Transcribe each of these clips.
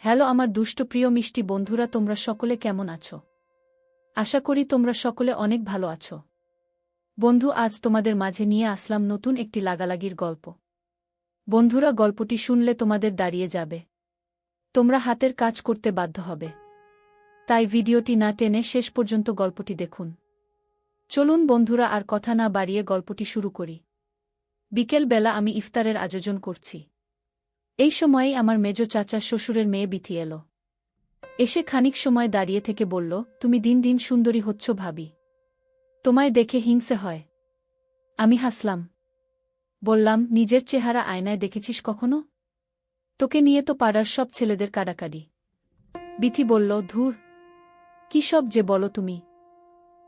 Hello আমার দুষ্ট প্রিয় মিষ্টি বন্ধুরা, তোমরা সকলে কেমন আছো? আশা করি তোমরা সকলে অনেক ভালো আছো। বন্ধু, আজ তোমাদের মাঝে নিয়ে আসলাম নতুন একটি লাগালাগির গল্প। বন্ধুরা, গল্পটি শুনলে তোমাদের দাঁড়িয়ে যাবে, তোমরা হাতের কাজ করতে বাধ্য হবে। তাই ভিডিওটি না টেনে শেষ পর্যন্ত গল্পটি দেখুন। চলুন বন্ধুরা, আর কথা না বাড়িয়ে গল্পটি শুরু করি। বিকেল বেলা আমি ইফতারের আয়োজন করছি। এই সময়েই আমার মেজ চাচার শ্বশুরের মেয়ে বিথি এলো। এসে খানিক সময় দাঁড়িয়ে থেকে বলল, তুমি দিন দিন সুন্দরী হচ্ছ ভাবি, তোমায় দেখে হিংসে হয়। আমি হাসলাম, বললাম, নিজের চেহারা আয়নায় দেখেছিস কখনো? তোকে নিয়ে তো পাড়ার সব ছেলেদের কাড়াকাড়ি। বিথি বলল, ধুর, কি সব যে বলো তুমি।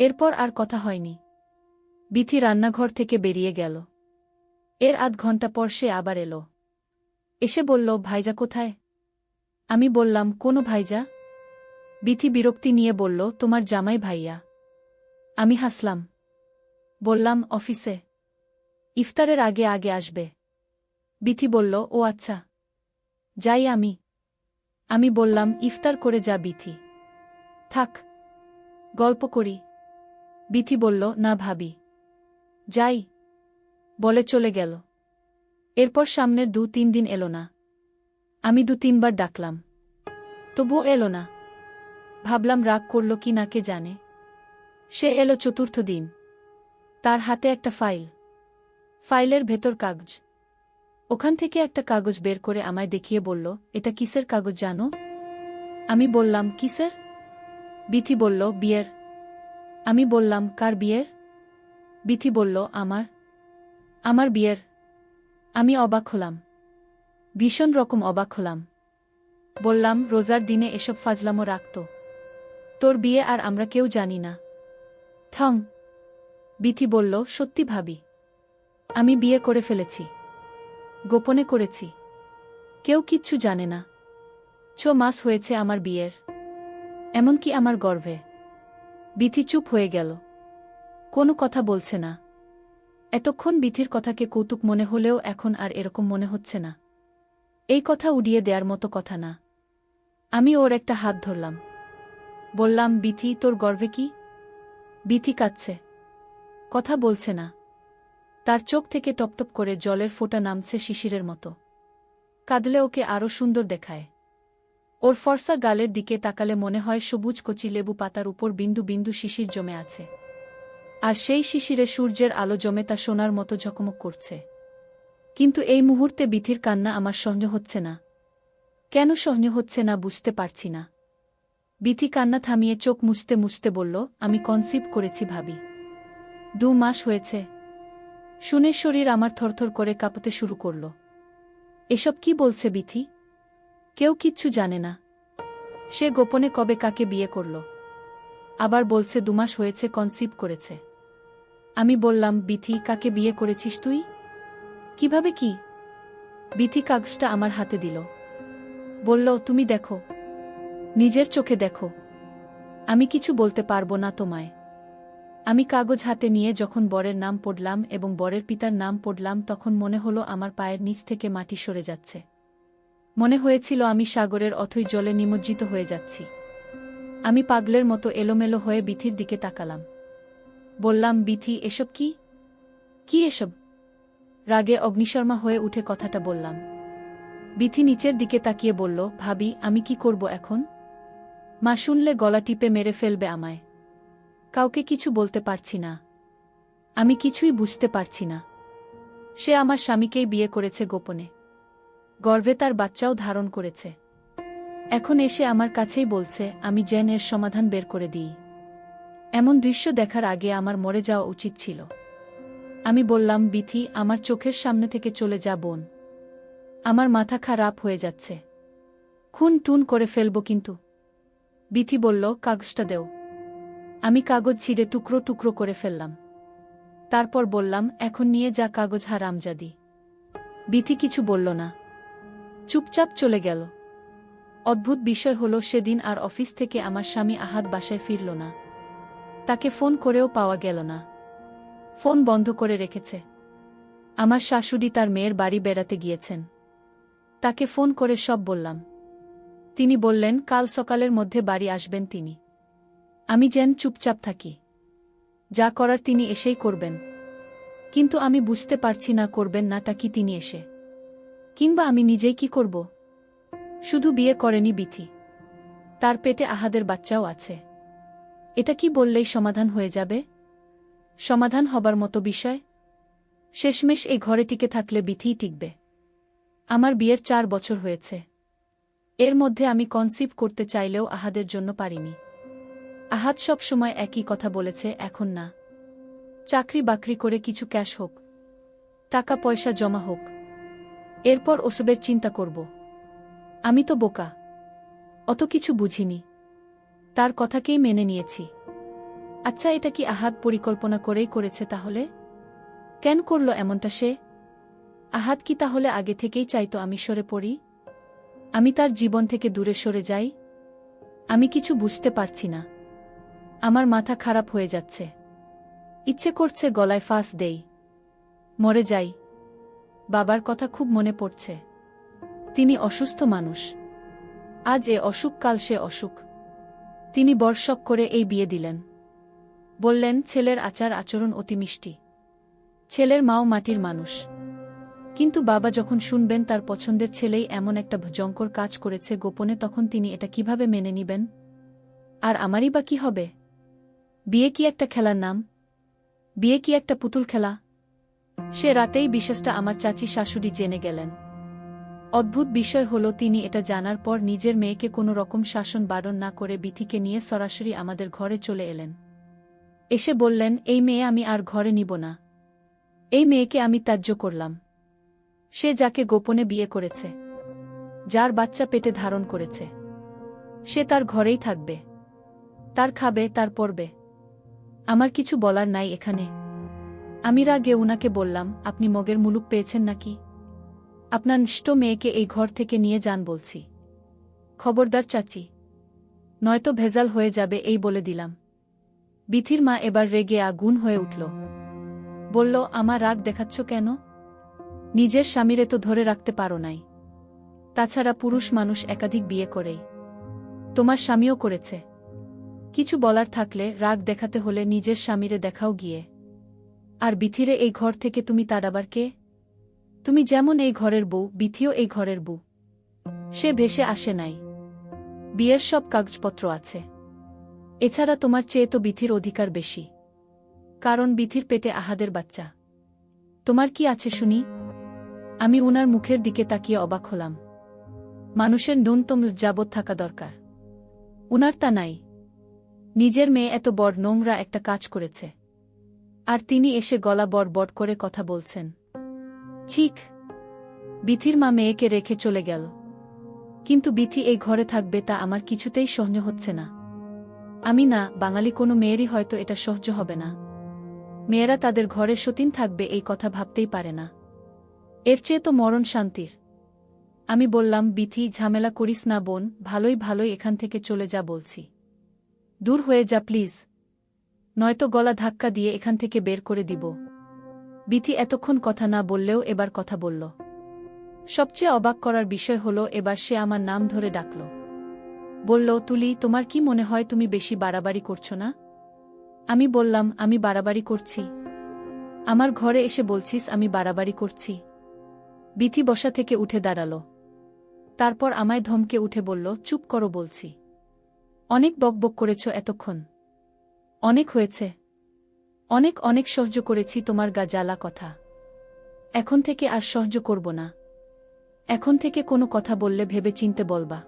এরপর আর কথা হয়নি। বিথি রান্নাঘর থেকে বেরিয়ে গেল। এর আধ ঘন্টা পর সে আবার এলো। এসে বলল, ভাইজা কোথায়? আমি বললাম, কোনো ভাইজা? বিথি বিরক্তি নিয়ে বলল, তোমার জামাই ভাইয়া। আমি হাসলাম, বললাম, অফিসে, ইফতারের আগে আগে আসবে। বিথি বলল, ও আচ্ছা, যাই আমি। আমি বললাম, ইফতার করে যা বিথি, থাক, গল্প করি। বিথি বলল, না ভাবি, যাই, বলে চলে গেল। এরপর সামনের 2-3 দিন এলো না। আমি 2-3 বার ডাকলাম, তবুও এলো না। ভাবলাম রাগ করল কি না কে জানে। সে এলো 4র্থ দিন। তার হাতে একটা ফাইল, ফাইলের ভেতর কাগজ। ওখান থেকে একটা কাগজ বের করে আমায় দেখিয়ে বলল, এটা কিসের কাগজ জানো? আমি বললাম, কিসের? বিথি বলল, বিয়ের। আমি বললাম, কার বিয়ের? বিথি বলল, আমার বিয়ের। আমি অবাক হলাম, ভীষণ রকম অবাক হলাম। বললাম, রোজার দিনে এসব ফাজলামো রাখত? তোর বিয়ে আর আমরা কেউ জানি না। থং। বিথি বলল, সত্যি ভাবি, আমি বিয়ে করে ফেলেছি, গোপনে করেছি, কেউ কিচ্ছু জানে না। 6 মাস হয়েছে আমার বিয়ের, এমনকি আমার গর্ভে। বিথি চুপ হয়ে গেল, কোনো কথা বলছে না। এতক্ষণ বিথির কথাকে কৌতুক মনে হলেও এখন আর এরকম মনে হচ্ছে না। এই কথা উড়িয়ে দেওয়ার মতো কথা না। আমি ওর একটা হাত ধরলাম, বললাম, বিথি, তোর গর্ভে কি? বিথি কাঁদছে, কথা বলছে না। তার চোখ থেকে টপটপ করে জলের ফোঁটা নামছে শিশিরের মতো। কাঁদলে ওকে আরও সুন্দর দেখায়। ওর ফর্সা গালের দিকে তাকালে মনে হয় সবুজ কচি লেবু পাতার উপর বিন্দু বিন্দু শিশির জমে আছে। আর সেই শিশিরে সূর্যের আলো জমে তা সোনার মতো ঝকমক করছে। কিন্তু এই মুহূর্তে বিথির কান্না আমার সহ্য হচ্ছে না। কেন সহ্য হচ্ছে না বুঝতে পারছি না। বিথি কান্না থামিয়ে চোখ মুছতে মুছতে বলল, আমি কনসিভ করেছি ভাবি, 2 মাস হয়েছে। শুনে শরীর আমার থরথর করে কাঁপতে শুরু করল। এসব কি বলছে বিথি? কেউ কিচ্ছু জানে না। সে গোপনে কবে কাকে বিয়ে করল, আবার বলছে 2 মাস হয়েছে কনসিভ করেছে। আমি বললাম, বিথি, কাকে বিয়ে করেছিস তুই? কিভাবে কি? বিথি কাগজটা আমার হাতে দিল, বলল, তুমি দেখো, নিজের চোখে দেখো, আমি কিছু বলতে পারবো না তোমায়। আমি কাগজ হাতে নিয়ে যখন বরের নাম পড়লাম এবং বরের পিতার নাম পড়লাম তখন মনে হলো আমার পায়ের নিচ থেকে মাটি সরে যাচ্ছে। মনে হয়েছিল আমি সাগরের অথই জলে নিমজ্জিত হয়ে যাচ্ছি। আমি পাগলের মতো এলোমেলো হয়ে বিথির দিকে তাকালাম, বললাম, বিথি, এসব কি? কি এসব? রাগে অগ্নিশর্মা হয়ে উঠে কথাটা বললাম। বিথি নিচের দিকে তাকিয়ে বলল, ভাবি, আমি কি করব এখন? মা শুনলে গলা টিপে মেরে ফেলবে আমায়। কাউকে কিছু বলতে পারছি না। আমি কিছুই বুঝতে পারছি না। সে আমার স্বামীকেই বিয়ে করেছে গোপনে, গর্ভে তার বাচ্চাও ধারণ করেছে। এখন এসে আমার কাছেই বলছে আমি যেন এর সমাধান বের করে দিই। এমন দৃশ্য দেখার আগে আমার মরে যাওয়া উচিত ছিল। আমি বললাম, বিথি, আমার চোখের সামনে থেকে চলে যা বোন। আমার মাথা খারাপ হয়ে যাচ্ছে, খুন টুন করে ফেলব কিন্তু। বিথি বলল, কাগজটা দেও। আমি কাগজ ছিঁড়ে টুকরো টুকরো করে ফেললাম। তারপর বললাম, এখন নিয়ে যা কাগজ, হারামজাদি। বিথি কিছু বলল না, চুপচাপ চলে গেল। অদ্ভুত বিষয় হলো, সেদিন আর অফিস থেকে আমার স্বামী আহাদ বাসায় ফিরল না। তাকে ফোন করেও পাওয়া গেল না, ফোন বন্ধ করে রেখেছে। আমার শাশুড়ি তার মেয়ের বাড়ি বেড়াতে গিয়েছেন, তাকে ফোন করে সব বললাম। তিনি বললেন কাল সকালের মধ্যে বাড়ি আসবেন তিনি। আমি যেন চুপচাপ থাকি। যা করার তিনি এসেই করবেন। কিন্তু আমি বুঝতে পারছি না করবেন নাটা কি তিনি এসে, কিংবা আমি নিজেই কি করব। শুধু বিয়ে করেনি বিথি, তার পেটে আহাদের বাচ্চাও আছে। এটা কি বললেই সমাধান হয়ে যাবে? সমাধান হবার মতো বিষয়? শেষমেশ এই ঘরে টিকে থাকলে বিথিই টিকবে। আমার বিয়ের 4 বছর হয়েছে। এর মধ্যে আমি কনসিভ করতে চাইলেও আহাদের জন্য পারিনি। আহাদ সব সময় একই কথা বলেছে, এখন না। চাকরি বাকরি করে কিছু ক্যাশ হোক, টাকা পয়সা জমা হোক, এরপর ওসবের চিন্তা করব। আমি তো বোকা, অত কিছু বুঝিনি। তার কথাকেই মেনে নিয়েছি। আচ্ছা, এটা কি আহাদ পরিকল্পনা করেই করেছে তাহলে? কেন করল এমনটা সে? আহাদ কি তাহলে আগে থেকেই চাইতো আমি সরে পড়ি, আমি তার জীবন থেকে দূরে সরে যাই? আমি কিছু বুঝতে পারছি না। আমার মাথা খারাপ হয়ে যাচ্ছে। ইচ্ছে করছে গলায় ফাঁস দেই, মরে যাই। বাবার কথা খুব মনে পড়ছে। তিনি অসুস্থ মানুষ। আজ এ অসুখ, কাল সে অসুখ। তিনি বর্ষক করে এই বিয়ে দিলেন। বললেন ছেলের আচার আচরণ অতি মিষ্টি, ছেলের মাও মাটির মানুষ। কিন্তু বাবা যখন শুনবেন তার পছন্দের ছেলেই এমন একটা ভয়ঙ্কর কাজ করেছে গোপনে, তখন তিনি এটা কিভাবে মেনে নিবেন? আর আমারই বা কি হবে? বিয়ে কি একটা খেলার নাম? বিয়ে কি একটা পুতুল খেলা? সে রাতেই বিষয়টা আমার চাচি শাশুড়ি জেনে গেলেন। অদ্ভুত বিষয় হলো, তিনি এটা জানার পর নিজের মেয়েকে কোনো রকম শাসন বারণ না করে বিথিকে নিয়ে সরাসরি আমাদের ঘরে চলে এলেন। এসে বললেন, এই মেয়ে আমি আর ঘরে নিব না। এই মেয়েকে আমি ত্যায্য করলাম। সে যাকে গোপনে বিয়ে করেছে, যার বাচ্চা পেটে ধারণ করেছে, সে তার ঘরেই থাকবে, তার খাবে, তার পরবে। আমার কিছু বলার নাই এখানে। আমি রাগে উনাকে বললাম, আপনি মগের মুলুক পেয়েছেন নাকি? আপনার নিষ্ঠ মেয়েকে এই ঘর থেকে নিয়ে যান বলছি। খবরদার চাচি, নয়তো ভেজাল হয়ে যাবে, এই বলে দিলাম। বিথির মা এবার রেগে আগুন হয়ে উঠল। বলল, আমার রাগ দেখাচ্ছ কেন? নিজের স্বামীরে তো ধরে রাখতে পারো নাই। তাছাড়া পুরুষ মানুষ একাধিক বিয়ে করেই, তোমার স্বামীও করেছে। কিছু বলার থাকলে, রাগ দেখাতে হলে নিজের স্বামীরে দেখাও গিয়ে। আর বিথিরে এই ঘর থেকে তুমি তাড়াবার কে? তুমি যেমন এই ঘরের বউ, বিথিও এই ঘরের বউ। সে ভেসে আসে নাই, বিয়ের সব কাগজপত্র আছে। এছাড়া তোমার চেয়ে তো বিথির অধিকার বেশি, কারণ বিথির পেটে আহাদের বাচ্চা। তোমার কি আছে শুনি? আমি উনার মুখের দিকে তাকিয়ে অবাক হলাম। মানুষের ন্যূনতম লজ্জাবোধ থাকা দরকার, উনার তা নাই। নিজের মেয়ে এত বড় নোংরা একটা কাজ করেছে, আর তিনি এসে গলা বড় করে কথা বলছেন। ঠিক। বিথির মা মেয়েকে রেখে চলে গেল, কিন্তু বিথি এই ঘরে থাকবে তা আমার কিছুতেই সহ্য হচ্ছে না। আমি না, বাঙালি কোনো মেয়েরই হয়তো এটা সহ্য হবে না। মেয়েরা তাদের ঘরে সতীন থাকবে এই কথা ভাবতেই পারে না। এর চেয়ে তো মরণ শান্তির। আমি বললাম, বিথি, ঝামেলা করিস না বোন, ভালোই ভালোই এখান থেকে চলে যা বলছি। দূর হয়ে যা প্লিজ, নয়তো গলা ধাক্কা দিয়ে এখান থেকে বের করে দিব। বিথি এতক্ষণ কথা না বললেও এবার কথা বলল। সবচেয়ে অবাক করার বিষয় হলো, এবার সে আমার নাম ধরে ডাকল। বলল, তুলি, তোমার কি মনে হয় তুমি বেশি বাড়াবাড়ি করছো না? আমি বললাম, আমি বাড়াবাড়ি করছি? আমার ঘরে এসে বলছিস আমি বাড়াবাড়ি করছি? বিথি বসা থেকে উঠে দাঁড়াল। তারপর আমায় ধমকে উঠে বলল, চুপ করো বলছি। অনেক বকবক করেছ এতক্ষণ, অনেক হয়েছে। অনেক অনেক সহ্য করেছি তোমার গা জ্বালা কথা। এখন থেকে আর সহ্য করব না। এখন থেকে কোনো কথা বললে ভেবে চিনতে বলবা,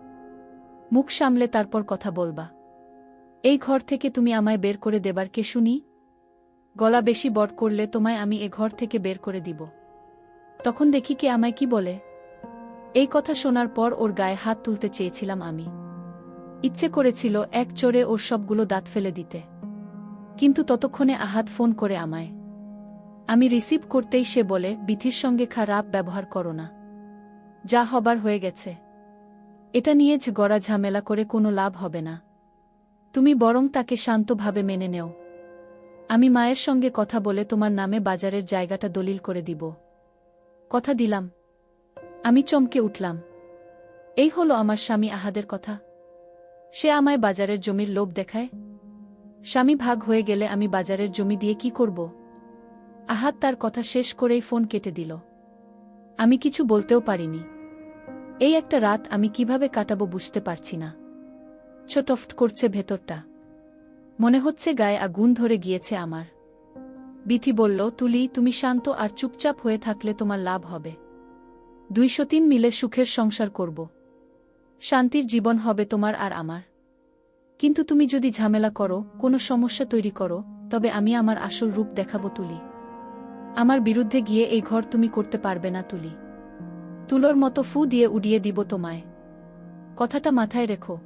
মুখ সামলে তারপর কথা বলবা। এই ঘর থেকে তুমি আমায় বের করে দেবার কে শুনি? গলা বেশি বড় করলে তোমায় আমি এ ঘর থেকে বের করে দিব। তখন দেখি কে আমায় কি বলে। এই কথা শোনার পর ওর গায়ে হাত তুলতে চেয়েছিলাম আমি। ইচ্ছে করেছিল এক চড়ে ওর সবগুলো দাঁত ফেলে দিতে, কিন্তু ততক্ষণে আহাদ ফোন করে আমায়। আমি রিসিভ করতেই সে বলে, বিথির সঙ্গে খারাপ ব্যবহার করো না, যা হবার হয়ে গেছে। এটা নিয়ে গড়া ঝামেলা করে কোনো লাভ হবে না। তুমি বরং তাকে শান্তভাবে মেনে নেও। আমি মায়ের সঙ্গে কথা বলে তোমার নামে বাজারের জায়গাটা দলিল করে দিব। কথা দিলাম। আমি চমকে উঠলাম। এই হলো আমার স্বামী আহাদের কথা। সে আমায় বাজারের জমির লোভ দেখায়। স্বামী ভাগ হয়ে গেলে আমি বাজারের জমি দিয়ে কি করব? আহাদ তার কথা শেষ করেই ফোন কেটে দিল। আমি কিছু বলতেও পারিনি। এই একটা রাত আমি কিভাবে কাটাবো বুঝতে পারছি না। ছোটফট করছে ভেতরটা। মনে হচ্ছে গায়ে আগুন ধরে গিয়েছে আমার। বিথি বলল, তুলি, তুমি শান্ত আর চুপচাপ হয়ে থাকলে তোমার লাভ হবে। 203 মিলে সুখের সংসার করব। শান্তির জীবন হবে তোমার আর আমার। কিন্তু তুমি যদি ঝামেলা করো, কোনো সমস্যা তৈরি করো, তবে আমি আমার আসল রূপ দেখাবো তুলি। আমার বিরুদ্ধে গিয়ে এই ঘর তুমি করতে পারবে না তুলি। তুলোর মতো ফু দিয়ে উড়িয়ে দিব তোমায়। কথাটা মাথায় রেখো।